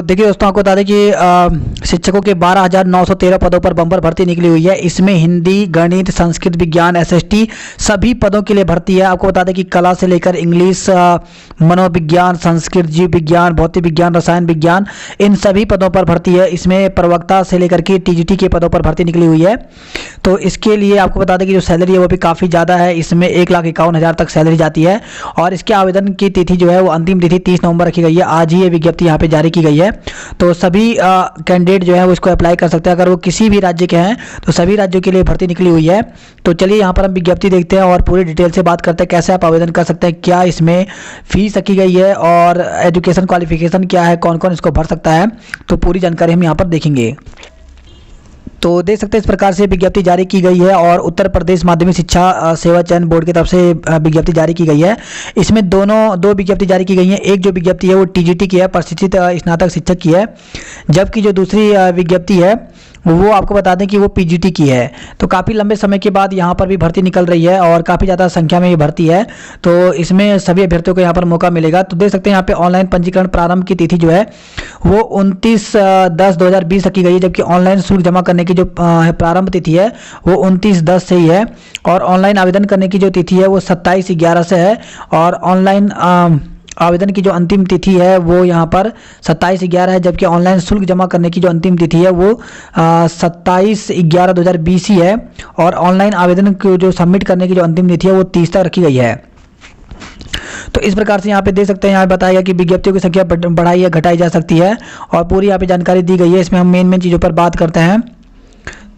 देखिए दोस्तों, आपको बता दें कि शिक्षकों के 12,913 पदों पर बम्पर भर्ती निकली हुई है। इसमें हिंदी, गणित, संस्कृत, विज्ञान, एसएसटी सभी पदों के लिए भर्ती है। आपको बता दें कि कला से लेकर इंग्लिश, मनोविज्ञान, संस्कृत, जीव विज्ञान, भौतिक विज्ञान, रसायन विज्ञान, इन सभी पदों पर भर्ती है। इसमें प्रवक्ता से लेकर के टीजीटी के पदों पर भर्ती निकली हुई है। तो इसके लिए आपको बता दें कि जो सैलरी है वो भी काफ़ी ज़्यादा है। इसमें 1,51,000 तक सैलरी जाती है। और इसके आवेदन की तिथि जो है वो अंतिम तिथि 30 नवंबर रखी गई है। आज ही ये विज्ञप्ति यहाँ पे जारी की गई है। तो सभी कैंडिडेट जो है वो इसको अप्लाई कर सकते हैं। अगर वो किसी भी राज्य के हैं तो सभी राज्यों के लिए भर्ती निकली हुई है। तो चलिए यहाँ पर हम विज्ञप्ति देखते हैं और पूरी डिटेल से बात करते हैं कैसे आप आवेदन कर सकते हैं, क्या इसमें फीस रखी गई है और एजुकेशन क्वालिफिकेशन क्या है, कौन कौन इसको भर सकता है। तो पूरी जानकारी हम यहाँ पर देखेंगे। तो देख सकते हैं इस प्रकार से विज्ञप्ति जारी की गई है और उत्तर प्रदेश माध्यमिक शिक्षा सेवा चयन बोर्ड की तरफ से विज्ञप्ति जारी की गई है। इसमें दो विज्ञप्ति जारी की गई हैं। एक जो विज्ञप्ति है वो टीजीटी की है, प्रशिक्षित स्नातक शिक्षक की है, जबकि जो दूसरी विज्ञप्ति है वो आपको बता दें कि वो पीजीटी की है। तो काफ़ी लंबे समय के बाद यहाँ पर भी भर्ती निकल रही है और काफ़ी ज़्यादा संख्या में ये भर्ती है। तो इसमें सभी अभ्यर्थियों को यहाँ पर मौका मिलेगा। तो देख सकते हैं यहाँ पे ऑनलाइन पंजीकरण प्रारंभ की तिथि जो है वो 29/10/2020 रखी गई है, जबकि ऑनलाइन शुल्क जमा करने की जो प्रारंभ तिथि है वो 29/10 से ही है। और ऑनलाइन आवेदन करने की जो तिथि है वो 27/11 से है। और ऑनलाइन आवेदन की जो अंतिम तिथि है वो यहाँ पर 27/11 है, जबकि ऑनलाइन शुल्क जमा करने की जो अंतिम तिथि है वो 27/11/2020 ही है। और ऑनलाइन आवेदन को जो सबमिट करने की जो अंतिम तिथि है वो 30 तक रखी गई है। तो इस प्रकार से यहाँ पे देख सकते हैं, यहाँ पे बताया गया कि विज्ञप्तियों की संख्या बढ़ाई या घटाई जा सकती है और पूरी यहाँ पे जानकारी दी गई है। इसमें हम मेन चीज़ों पर बात करते हैं।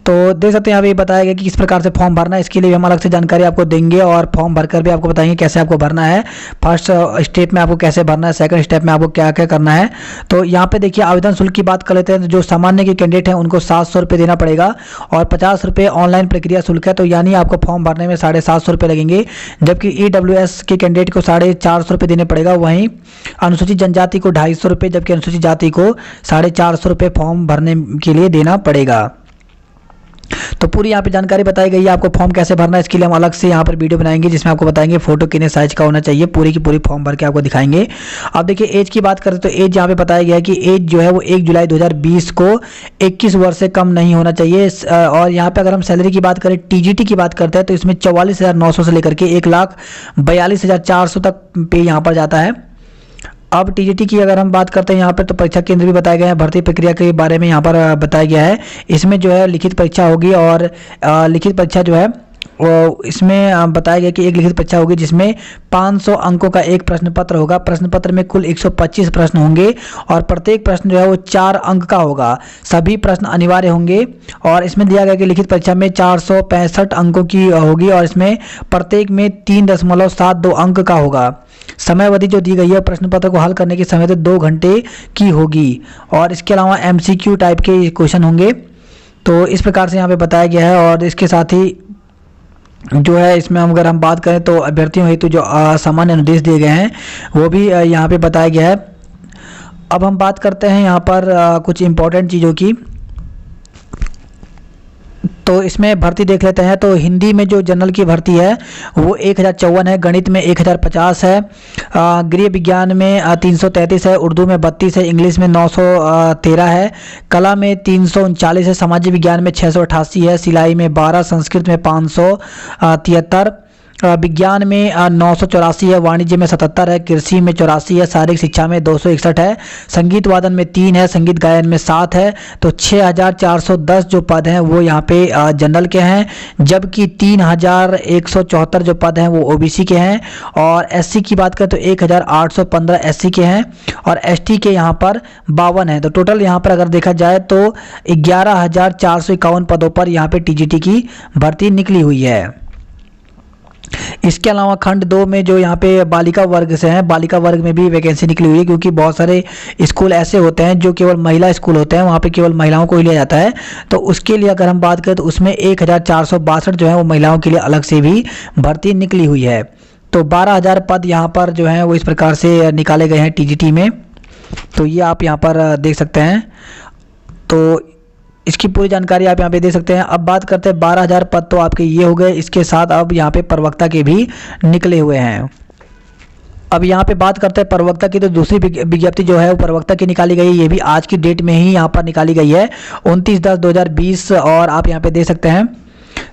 तो देख सकते हैं यहाँ पे बताया गया कि किस प्रकार से फॉर्म भरना है। इसके लिए हम अलग से जानकारी आपको देंगे और फॉर्म भरकर भी आपको बताएंगे कैसे आपको भरना है। फर्स्ट स्टेप में आपको कैसे भरना है, सेकंड स्टेप में आपको क्या क्या करना है। तो यहाँ पे देखिए आवेदन शुल्क की बात कर लेते हैं। तो जो सामान्य के कैंडिडेट हैं उनको 700 रुपये देना पड़ेगा और 50 रुपये ऑनलाइन प्रक्रिया शुल्क है। तो यानी आपको फॉर्म भरने में 750 रुपये लगेंगे, जबकि EWS के कैंडिडेट को 450 रुपये देने पड़ेगा। वहीं अनुसूचित जनजाति को 250 रुपये, जबकि अनुसूचित जाति को 450 रुपये फॉर्म भरने के लिए देना पड़ेगा। तो पूरी यहाँ पे जानकारी बताई गई है। आपको फॉर्म कैसे भरना है इसके लिए हम अलग से यहाँ पर वीडियो बनाएंगे, जिसमें आपको बताएंगे फोटो कितने साइज का होना चाहिए, पूरी की पूरी फॉर्म भर के आपको दिखाएंगे। अब देखिए एज की बात करें तो एज यहाँ पे बताया गया है कि एज जो है वो 1 जुलाई 2020 को 21 वर्ष से कम नहीं होना चाहिए। और यहाँ पे अगर हम सैलरी की बात करें, टीजीटी की बात करते हैं, तो इसमें 44,900 से लेकर के 1,42,400 तक पे यहाँ पर जाता है। अब टीजीटी की अगर हम बात करते हैं यहाँ पर, तो परीक्षा केंद्र भी बताए गए हैं। भर्ती प्रक्रिया के बारे में यहाँ पर बताया गया है। इसमें जो है लिखित परीक्षा होगी और लिखित परीक्षा जो है वो इसमें बताया गया कि एक लिखित परीक्षा होगी जिसमें 500 अंकों का एक प्रश्न पत्र होगा। प्रश्न पत्र में कुल 125 प्रश्न होंगे और प्रत्येक प्रश्न जो है वो 4 अंक का होगा। सभी प्रश्न अनिवार्य होंगे और इसमें दिया गया कि लिखित परीक्षा में 465 अंकों की होगी और इसमें प्रत्येक में 3.72 अंक का होगा। समय अवधि जो दी गई है प्रश्न पत्र को हल करने की समय तो 2 घंटे की होगी और इसके अलावा MCQ टाइप के क्वेश्चन होंगे। तो इस प्रकार से यहाँ पे बताया गया है। और इसके साथ ही जो है इसमें अगर हम बात करें तो अभ्यर्थियों हेतु जो सामान्य अनुदेश दिए गए हैं वो भी यहाँ पे बताया गया है। अब हम बात करते हैं यहाँ पर कुछ इम्पोर्टेंट चीज़ों की। तो इसमें भर्ती देख लेते हैं। तो हिंदी में जो जनरल की भर्ती है वो 1054 है, गणित में 1050 है, गृह विज्ञान में 333 है, उर्दू में 32 है, इंग्लिश में 913 है, कला में 339 है, सामाजिक विज्ञान में 688 है, सिलाई में 12, संस्कृत में 573, विज्ञान में 984 है, वाणिज्य में 77 है, कृषि में 84 है, शारीरिक शिक्षा में 261 है, संगीत वादन में 3 है, संगीत गायन में 7 है। तो 6410 जो पद हैं वो यहाँ पे जनरल के हैं, जबकि 3174 जो पद हैं वो ओबीसी के हैं। और एससी की बात करें तो 1815 एससी के हैं और एसटी के यहाँ पर 52 हैं। तो टोटल यहाँ पर अगर देखा जाए तो 11,451 पदों पर यहाँ पे टीजीटी की भर्ती निकली हुई है। इसके अलावा खंड 2 में जो यहाँ पे बालिका वर्ग से हैं, बालिका वर्ग में भी वैकेंसी निकली हुई है, क्योंकि बहुत सारे स्कूल ऐसे होते हैं जो केवल महिला स्कूल होते हैं, वहाँ पे केवल महिलाओं को ही लिया जाता है। तो उसके लिए अगर हम बात करें तो उसमें 1462 जो है वो महिलाओं के लिए अलग से भी भर्ती निकली हुई है। तो 12,000 पद यहाँ पर जो हैं वो इस प्रकार से निकाले गए हैं टीजीटी में। तो ये आप यहाँ पर देख सकते हैं। तो इसकी पूरी जानकारी आप यहाँ पे दे सकते हैं। अब बात करते हैं 12,000 पद तो आपके ये हो गए, इसके साथ अब यहाँ पे प्रवक्ता के भी निकले हुए हैं। अब यहाँ पे बात करते हैं प्रवक्ता की, तो दूसरी विज्ञप्ति जो है वो प्रवक्ता की निकाली गई है। ये भी आज की डेट में ही यहाँ पर निकाली गई है 29/10/2020, और आप यहाँ पे दे सकते हैं।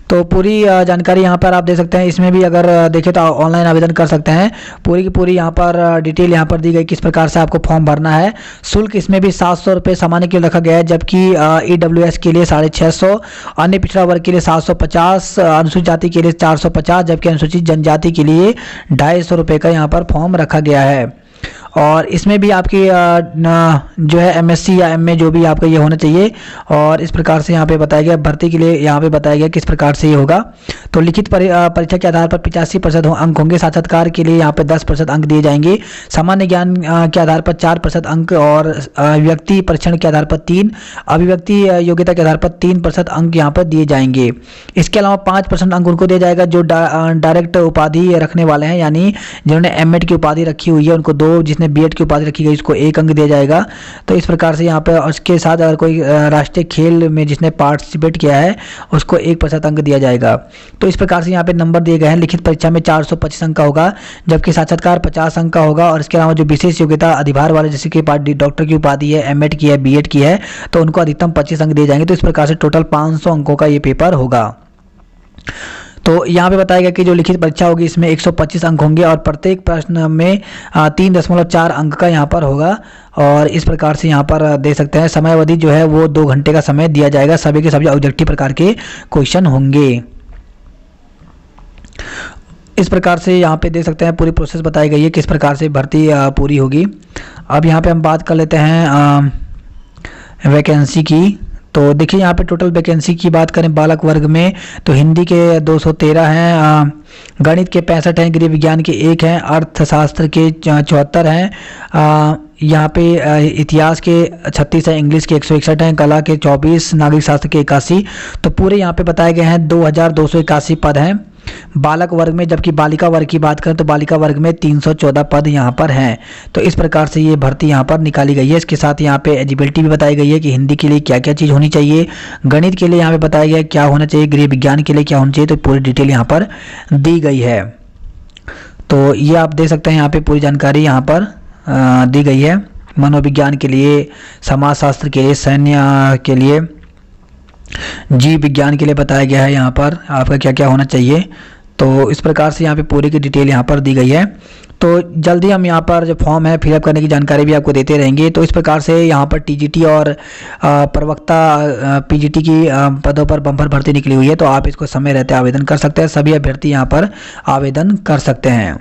तो पूरी जानकारी यहाँ पर आप दे सकते हैं। इसमें भी अगर देखें तो ऑनलाइन आवेदन कर सकते हैं। पूरी की पूरी यहाँ पर डिटेल यहाँ पर दी गई, किस प्रकार से आपको फॉर्म भरना है। शुल्क इसमें भी 700 रुपये सामान्य के लिए रखा गया है, जबकि EWS के लिए 650, अन्य पिछड़ा वर्ग के लिए 750, अनुसूचित जाति के लिए 450, जबकि अनुसूचित जनजाति के लिए 250 रुपये का यहाँ पर फॉर्म रखा गया है। और इसमें भी आपकी जो है MSc या MA जो भी आपका ये होना चाहिए। और इस प्रकार से यहाँ पे बताया गया भर्ती के लिए, यहाँ पे बताया गया किस प्रकार से ये होगा। तो लिखित परीक्षा के आधार पर 85% अंक होंगे। साक्षात्कार के लिए यहाँ पे 10% अंक दिए जाएंगे। सामान्य ज्ञान के आधार पर 4% अंक, और व्यक्ति परीक्षण के आधार पर 3, अभिव्यक्ति योग्यता के आधार पर 3% अंक यहाँ पर दिए जाएंगे। इसके अलावा 5% अंक उनको दिया जाएगा जो डायरेक्ट उपाधि रखने वाले हैं, यानी जिन्होंने M.Ed की उपाधि रखी हुई है उनको 2, जिसने B.Ed की उपाधि रखी गई उसको 1 अंक दिया जाएगा। तो इस प्रकार से यहाँ पे उसके साथ अगर कोई राष्ट्रीय खेल में जिसने पार्टिसिपेट किया है उसको 1% अंक दिया जाएगा। तो इस प्रकार से यहाँ पे नंबर दिए गए हैं। लिखित परीक्षा में 425 अंक का होगा, जबकि साक्षात्कार 50 अंक का होगा। और इसके अलावा जो विशेष योग्यता अधिभार वाले, जैसे कि डॉक्टर की उपाधि है, M.Ed की है, B.Ed की है, तो उनको अधिकतम 25 अंक दिए जाएंगे। तो इस प्रकार से टोटल 500 अंकों का ये पेपर होगा। तो यहाँ पे बताया गया कि जो लिखित परीक्षा होगी इसमें 125 अंक होंगे, और प्रत्येक प्रश्न में 3.4 अंक का यहाँ पर होगा। और इस प्रकार से यहाँ पर दे सकते हैं। समय अवधि जो है वो 2 घंटे का समय दिया जाएगा। सभी के सभी ऑब्जेक्टिव प्रकार के क्वेश्चन होंगे। इस प्रकार से यहाँ पे दे सकते हैं पूरी प्रोसेस बताई गई है किस प्रकार से भर्ती पूरी होगी। अब यहाँ पे हम बात कर लेते हैं वैकेंसी की। तो देखिए यहाँ पे टोटल वैकेंसी की बात करें बालक वर्ग में, तो हिंदी के 213 हैं, गणित के 65 हैं, गृह विज्ञान के 1 हैं, अर्थशास्त्र के 74 हैं, यहाँ पे इतिहास के 36 हैं, इंग्लिश के 161 हैं, कला के 24, नागरिक शास्त्र के 81। तो पूरे यहाँ पे बताए गए हैं 2281 पद हैं बालक वर्ग में। जबकि बालिका वर्ग की बात करें तो बालिका वर्ग में 314 पद यहाँ पर हैं। तो इस प्रकार से ये भर्ती यहाँ पर निकाली गई है। इसके साथ यहाँ पे एलिजिबिलिटी भी बताई गई है कि हिंदी के लिए क्या क्या चीज़ होनी चाहिए, गणित के लिए यहाँ पे बताया गया क्या होना चाहिए, गृह विज्ञान के लिए क्या होना चाहिए। तो पूरी डिटेल यहाँ पर दी गई है। तो ये आप दे सकते हैं, यहाँ पे पूरी जानकारी यहाँ पर दी गई है। मनोविज्ञान के लिए, समाजशास्त्र के लिए, सैन्य के लिए, जीव विज्ञान के लिए बताया गया है यहाँ पर आपका क्या क्या होना चाहिए। तो इस प्रकार से यहाँ पे पूरी की डिटेल यहाँ पर दी गई है। तो जल्दी हम यहाँ पर जो फॉर्म है फिलअप करने की जानकारी भी आपको देते रहेंगे। तो इस प्रकार से यहाँ पर TGT और प्रवक्ता PGT की पदों पर बम्पर भर्ती निकली हुई है। तो आप इसको समय रहते आवेदन कर सकते हैं। सभी अभ्यर्थी यहाँ पर आवेदन कर सकते हैं।